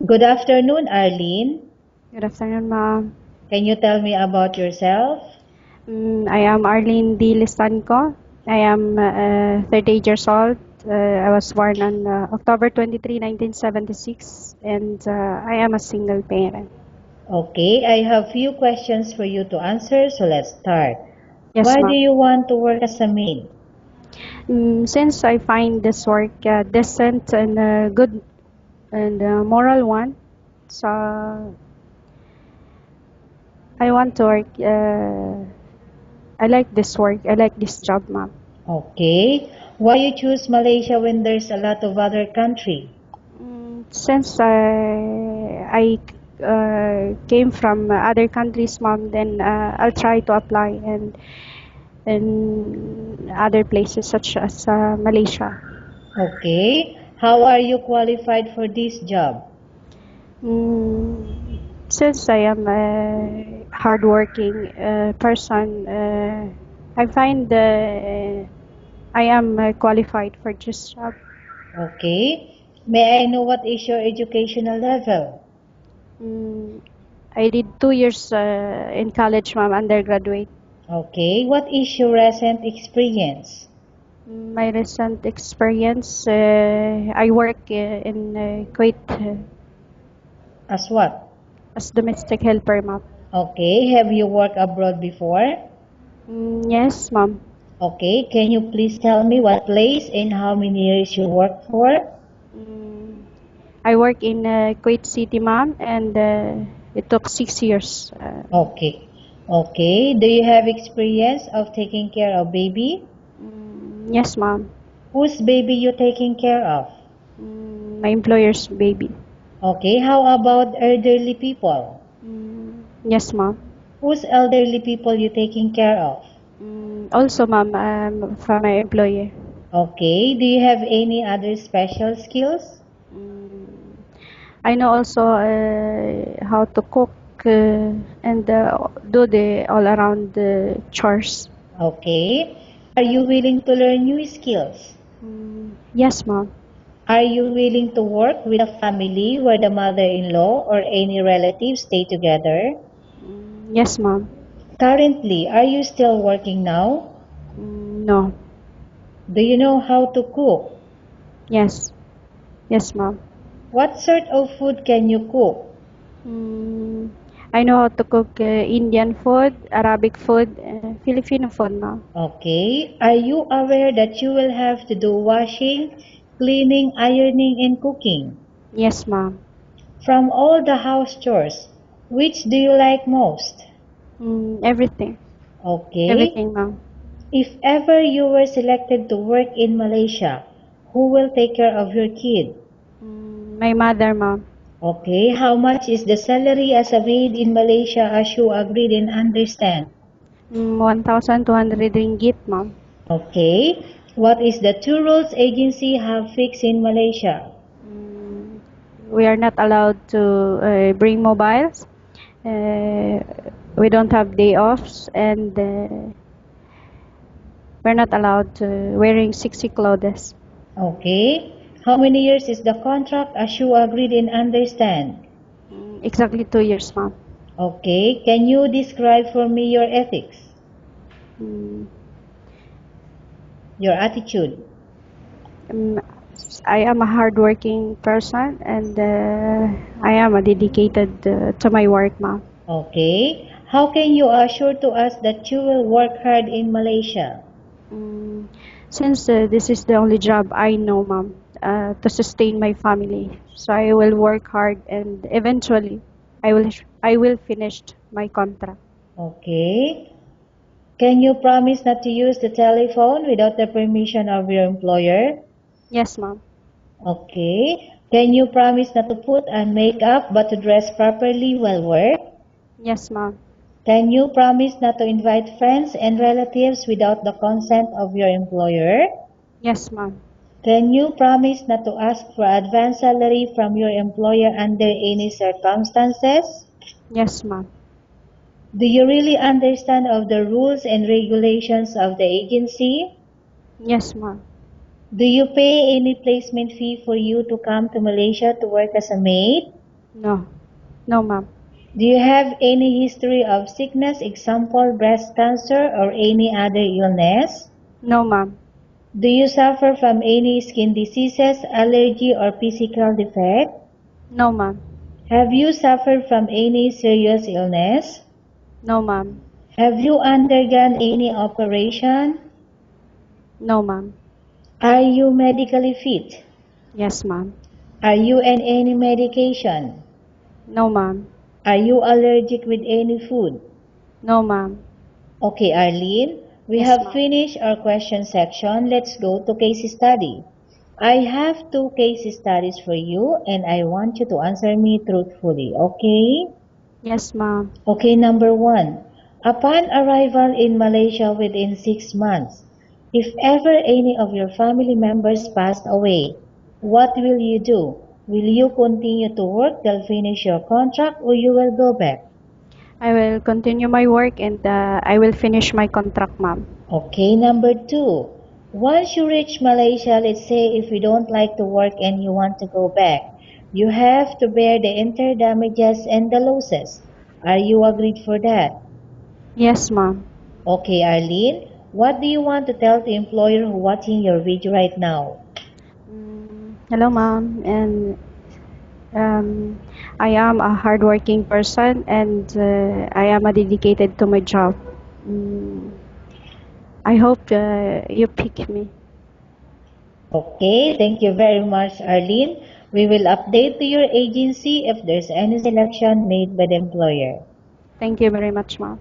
Good afternoon, Arlene. Good afternoon, ma'am. Can you tell me about yourself? I am Arlene D. Listanco. I am 38 years old. I was born on October 23, 1976, and I am a single parent. Okay, I have few questions for you to answer, so let's start. Yes, Why do ma'am. you want to work as a maid? Since I find this work decent and good and moral one, so I want to work. I like this work. I like this job, ma'am. Okay, why you choose Malaysia when there's a lot of other country? Since I came from other countries, mom, then I'll try to apply and in other places such as Malaysia. Okay, how are you qualified for this job? Since I am a hardworking person, I find I am qualified for this job. Okay, may I know what is your educational level? Mm, I did 2 years in college, ma'am, undergraduate. Okay, what is your recent experience? My recent experience, I work in Kuwait As what? as domestic helper, ma'am. Okay, have you worked abroad before? Yes, ma'am. Okay, can you please tell me what place and how many years you worked for? Mm, I work in Kuwait City, ma'am, and it took 6 years. Okay. Okay, do you have experience of taking care of baby? Yes, ma'am. Whose baby you taking care of? My employer's baby. Okay, how about elderly people? Yes, ma'am. Whose elderly people you taking care of? Also, ma'am, from my employer. Okay, do you have any other special skills? Mm, I know also how to cook and do the all around the chores. Okay, are you willing to learn new skills? Yes, ma'am. Are you willing to work with a family where the mother-in-law or any relatives stay together? Yes, ma'am. Currently, are you still working now? No. Do you know how to cook? Yes. Yes, ma'am. What sort of food can you cook? Mm, I know how to cook Indian food, Arabic food, Filipino food, ma'am. Okay. Are you aware that you will have to do washing, cleaning, ironing, and cooking? Yes, ma'am. From all the house chores, which do you like most? Everything. Okay. Everything, ma'am. If ever you were selected to work in Malaysia, who will take care of your kid? My mother, ma'am. Okay, how much is the salary as a maid in Malaysia as you agreed and understand? 1,200 ringgit, ma'am. Okay, what is the two rules agency have fixed in Malaysia? Mm, we are not allowed to bring mobiles. Uh, we don't have day offs, and we're not allowed to wearing sexy clothes. Okay, how many years is the contract as you agreed and understand? Exactly 2 years, ma'am. Okay, can you describe for me your ethics, Mm, your attitude? um, I am a hardworking person, and I am a dedicated to my work, ma'am. Okay, how can you assure to us that you will work hard in Malaysia? Mm, since this is the only job I know, ma'am, to sustain my family, so I will work hard, and eventually, I will finish my contract. Okay, can you promise not to use the telephone without the permission of your employer? Yes, ma'am. Okay. Can you promise not to put on makeup but to dress properly while work? Yes, ma'am. Can you promise not to invite friends and relatives without the consent of your employer? Yes, ma'am. Can you promise not to ask for advance salary from your employer under any circumstances? Yes, ma'am. Do you really understand of the rules and regulations of the agency? Yes, ma'am. Do you pay any placement fee for you to come to Malaysia to work as a maid? No. No, ma'am. Do you have any history of sickness, example breast cancer or any other illness? No, ma'am. Do you suffer from any skin diseases, allergy or physical defect? No, ma'am. Have you suffered from any serious illness? No, ma'am. Have you undergone any operation? No, ma'am. Are you medically fit? Yes, ma'am. Are you on any medication? No, ma'am. Are you allergic with any food? No, ma'am. Okay, Arlene, we Yes, have ma'am. finished our question section. Let's go to case study. I have two case studies for you and I want you to answer me truthfully, okay? Yes, ma'am. Okay, number one. Upon arrival in Malaysia within 6 months, if ever any of your family members passed away, what will you do? Will you continue to work till finish your contract or you will go back? I will continue my work and I will finish my contract, ma'am. Okay, number two. Once you reach Malaysia, let's say if you don't like to work and you want to go back, you have to bear the entire damages and the losses. Are you agreed for that? Yes, ma'am. Okay, Arlene, what do you want to tell the employer who watching your video right now? Hello, ma'am. And um, I am a hardworking person and I am a dedicated to my job. Mm, I hope you pick me. Okay, thank you very much, Arlene. We will update to your agency if there's any selection made by the employer. Thank you very much, ma'am.